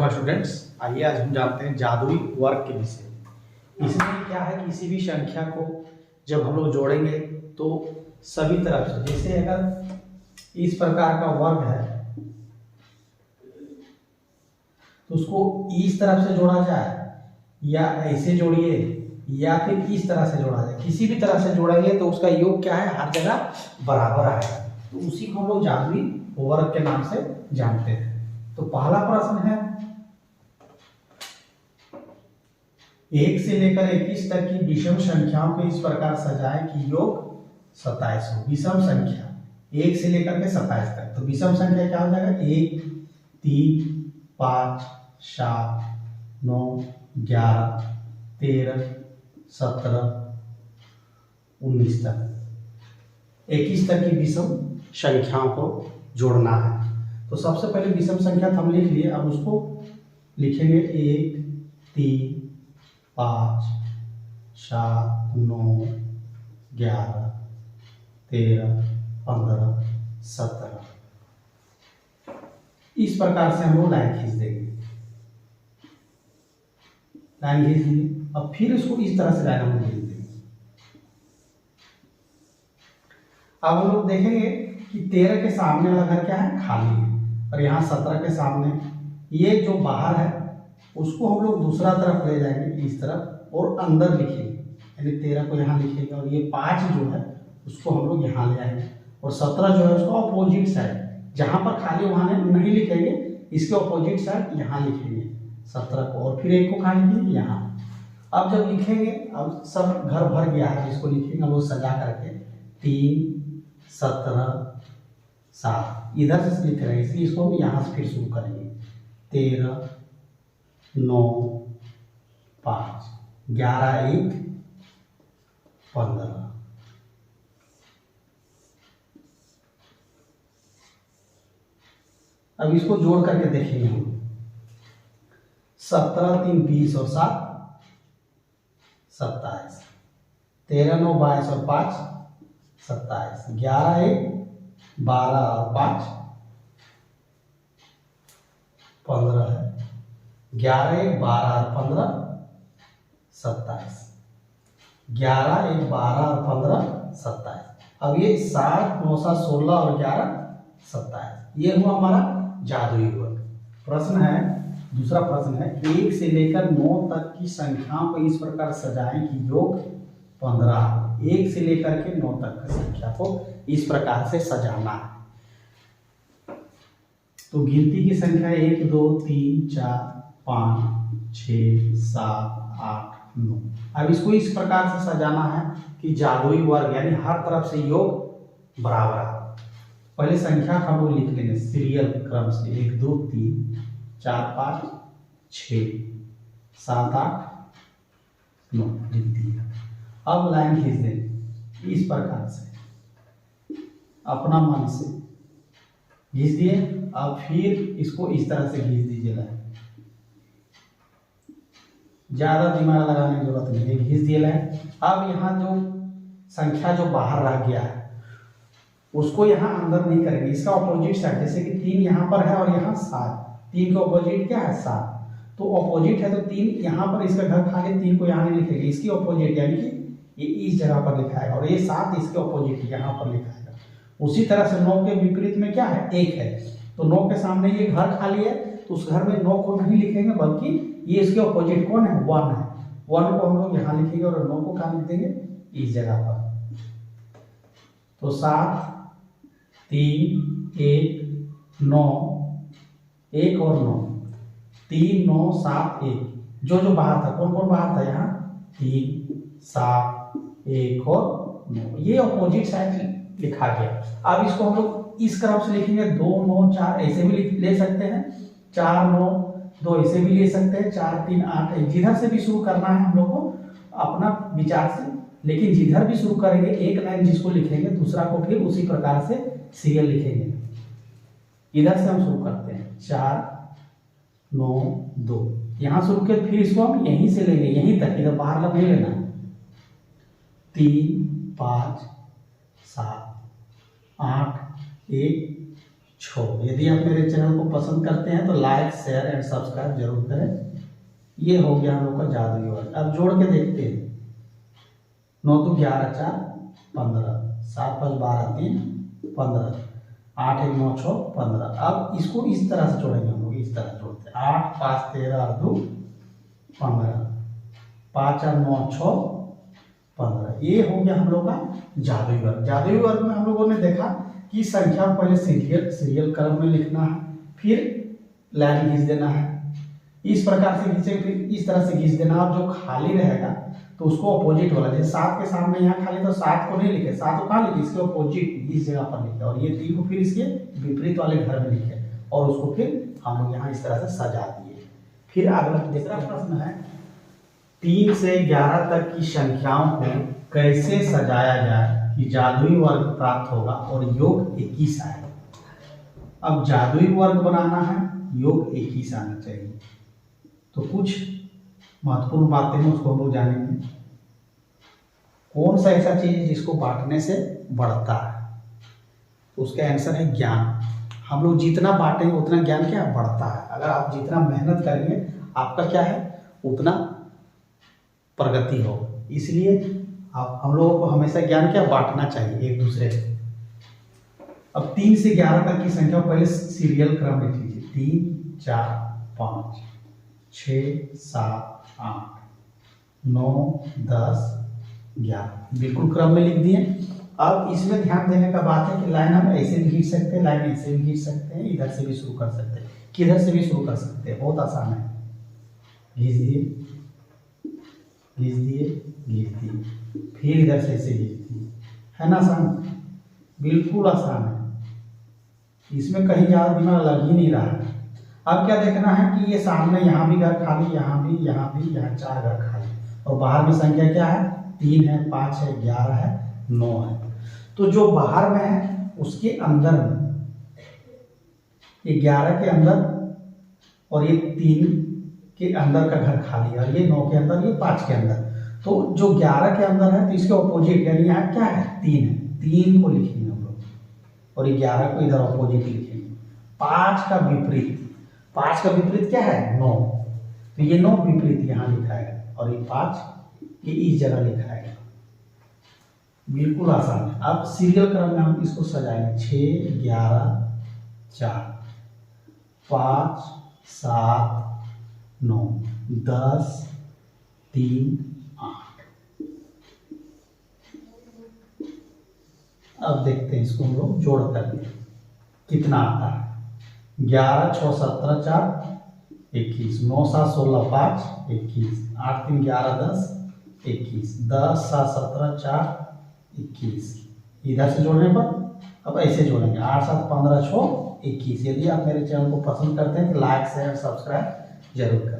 नमस्कार स्टूडेंट्स, आइए आज हम जानते हैं जादुई वर्ग के विषय। इसमें क्या है, किसी भी संख्या को जब हम लोग जोड़ेंगे तो सभी तरफ से, जैसे अगर इस प्रकार का वर्ग है तो उसको इस तरफ से जोड़ा जाए या ऐसे जोड़िए या फिर इस तरह से जोड़ा जाए, किसी भी तरह से जोड़ेंगे तो उसका योग क्या है, हर जगह बराबर आएगा। तो उसी को हम लोग जादुई वर्ग के नाम से जानते हैं। तो पहला प्रश्न है, 1 से लेकर 21 तक की विषम संख्याओं को इस प्रकार सजाएं कि योग 27 हो। विषम संख्या 1 से लेकर के 27 तक, तो विषम संख्या क्या हो जाएगा, 1, 3, 5, 7, 9, 11, 13, 17, 19 तक, 21 तक की विषम संख्याओं को जोड़ना है। तो सबसे पहले विषम संख्या हम लिख लिए, अब उसको लिखेंगे 1, 3, 5, 7, 9, 11, 13, 15, 17। इस प्रकार से हम लोग लाइन खींच देंगे, लाइन खींच ली। अब फिर इसको इस तरह से लाइन हम खींच देंगे। अब हम लोग देखेंगे कि 13 के सामने वाला घर क्या है, खाली है, और यहाँ 17 के सामने ये जो बाहर है उसको हम लोग दूसरा तरफ ले जाएंगे, इस तरफ, और अंदर लिखेंगे, यानी 13 को यहाँ लिखेंगे, और ये 5 जो है उसको हम लोग यहाँ ले आएंगे, और 17 जो है उसको अपोजिट साइड, जहाँ पर खाली वहाँ नहीं लिखेंगे, इसके अपोजिट साइड यहाँ लिखेंगे 17 को, और फिर 1 को कहाँ लिखेंगे, यहाँ। अब जब लिखेंगे, अब सब घर भर गया है, इसको लिखेंगे हम लोग सजा करके 3, 17, 7, इधर से लिख रहे हैं इसलिए इसको हम यहाँ से फिर शुरू करेंगे, 13, 9, 5, 11, 1, 15। अब इसको जोड़ करके देखेंगे हम, 17, 3, 20 और 7, 27, 13, 9, 22 और 5, 27, 11, 1, 12 और 5, 15 है, 11, 1, 12 और 15, 27, 11, 1, 12 और 15, 27। अब ये 7, 9, 7, 16 और 11, 27। ये हुआ हमारा जादुई वर्ग। प्रश्न है, दूसरा प्रश्न है, 1 से लेकर 9 तक की संख्याओं को इस प्रकार सजाएं कि योग 15 हो। 1 से लेकर के 9 तक की संख्या को इस प्रकार से सजाना है। तो गिनती की संख्या 1, 2, 3, 4, 5, 6, 7, 8, 9। अब इसको इस प्रकार से सजाना है कि जादुई वर्ग, यानी हर तरफ से योग बराबर है। पहले संख्या हम लोग लिख लेंगे सीरियल क्रम से, 1, 2, 3, 4, 5, 6, 7, 8, 9 लिख दिया। अब लाइन खींच देंगे इस प्रकार से, अपना मन से खींच दिए। अब फिर इसको इस तरह से खींच दीजिए लाइन, ज्यादा दिमाग लगाने की जरूरत नहीं है, खींच दिए लाइन। अब यहाँ जो संख्या जो बाहर रह गया है उसको यहाँ अंदर नहीं करेंगे, इसका ऑपोजिट साइड, जैसे कि 3 यहाँ पर है और यहाँ 7, 3 का ऑपोजिट क्या है, 7, तो ऑपोजिट है तो 3 यहाँ पर इसका घर खाली, 3 को यहाँ नहीं लिखेंगे, इसकी ऑपोजिट यानी कि ये इस जगह पर लिखा है, और ये 7 इसके ऑपोजिट यहाँ पर लिखा है। उसी तरह से 9 के विपरीत में क्या है, 1 है, तो 9 के सामने ये घर खाली है तो उस घर में 9 को नहीं लिखेंगे, बल्कि ये इसके ऑपोजिट कौन है, 1 है। 1 को हम लोग यहाँ लिखेंगे और 9 को कहाँ लिख देंगे, इस जगह पर। तो 7, 3, 1, 9, 1 और 9, 3, 9, 7, 1, जो जो बाहर था, कौन कौन बाहर था, यहाँ 3, 7, 1 और 9, ये ऑपोजिट साइड लिखा गया। अब इसको हम लोग इस क्रम से लिखेंगे, 2, 9, 4 ऐसे भी ले सकते हैं, 4, 9, 2 ऐसे भी ले सकते हैं, 4, 3, 8, जिधर से भी शुरू करना है हम लोग को अपना विचार से, लेकिन जिधर भी शुरू करेंगे एक लाइन जिसको लिखेंगे दूसरा को फिर उसी प्रकार से सीरियल लिखेंगे। इधर से हम शुरू करते हैं, 4, 9, 2, यहाँ शुरू किया, फिर इसको हम यहीं से लेंगे, यहीं तक, इधर बाहर लग नहीं लेना, 3, 5, 7, 8, 1, 6। यदि आप मेरे चैनल को पसंद करते हैं तो लाइक शेयर एंड सब्सक्राइब जरूर करें। ये हो गया हम लोग का जादुई वर्ग। अब जोड़ के देखते हैं। 9 2 11 4 15, 7 5 12 3 15, 8 1 9 6 15। अब इसको इस तरह से जोड़ेंगे हम लोग, इस तरह जोड़ते हैं। 8 5 13 और 2 15, 5 और 9 6 15। ये हो गया हम लोग का जादुई वर्ग। जादुई वर्ग में हम लोगों ने देखा कि संख्या को पहले सीरियल क्रम में लिखना है, फिर लाइन खींच देना है, इस प्रकार से खींचेंगे, फिर इस तरह से खींच देना। और जो खाली रहेगा तो उसको अपोजिट वाला, जैसे 7 के सामने यहाँ खाली तो 7 को नहीं लिखे, 7 को कहाँ लिखे, इसके अपोजिट इस जगह पर लिखे, और ये 3 को फिर इसके विपरीत वाले घर में लिखे, और उसको फिर हम लोग यहाँ इस तरह से सजा दिए। फिर अगला दूसरा प्रश्न है, 3 से 11 तक की संख्याओं को कैसे सजाया जाए कि जादुई वर्ग प्राप्त होगा और योग 21 आए। अब जादुई वर्ग बनाना है, योग 21 आना चाहिए। तो कुछ महत्वपूर्ण बातें हैं, उसको हम लोग जानेंगे। कौन सा ऐसा चीज है जिसको बांटने से बढ़ता है? तो उसका आंसर है ज्ञान। हम लोग जितना बांटेंगे उतना ज्ञान क्या बढ़ता है। अगर आप जितना मेहनत करेंगे आपका क्या है उतना प्रगति हो। इसलिए आप हम लोगों को हमेशा ज्ञान क्या बांटना चाहिए एक दूसरे से। अब 3 से 11 तक की संख्या पहले सीरियल क्रम लिख लीजिए। 3 4 5 6 7 8 9 10 11, बिल्कुल क्रम में लिख दिए। अब इसमें ध्यान देने का बात है कि लाइन हम ऐसे भी खींच सकते हैं, लाइन ऐसे भी खींच सकते हैं, इधर से भी शुरू कर सकते हैं, किधर से भी शुरू कर सकते हैं, बहुत आसान है। घींच दिए, घींच दिए, घींच दिए, फिर इधर से ऐसे घींच दिए, है ना आसान, बिल्कुल आसान है। इसमें कहीं ज़्यादा दिमाग लग ही नहीं रहा है। अब क्या देखना है कि ये सामने यहाँ भी घर खाली, यहाँ भी, यहाँ भी, यहाँ 4 घर खाली, और बाहर में संख्या क्या है 3 है, 5 है, 11 है, 9 है। तो जो बाहर में है उसके अंदर में ये 11 के अंदर और ये 3 के अंदर का घर खाली है, और ये 9 के अंदर, ये 5 के अंदर। तो जो 11 के अंदर है तो इसके ऑपोजिट यानी यहाँ क्या है 3 है, 3 को लिखेंगे हम लोग, और ये 11 को इधर ऑपोजिट लिखेंगे। 5 का विपरीत, 5 का विपरीत क्या है 9, तो ये 9 विपरीत यहाँ लिखा है, और ये 5 ये इस जगह लिखा है। बिल्कुल आसान है। अब सीरियल क्रम में हम इसको सजाएंगे। 6 11 4 5 7 9 10 3 8। अब देखते हैं इसको हम लोग जोड़ करके कितना आता है। 11 6 17 4 21, 9 7 16 5 21, 8 3 11 10 21, 10 7 17 4 21। इधर से जोड़ने पर अब ऐसे जोड़ेंगे 8 7 15 6 21। यदि आप मेरे चैनल को पसंद करते हैं तो लाइक शेयर सब्सक्राइब जरूर करें।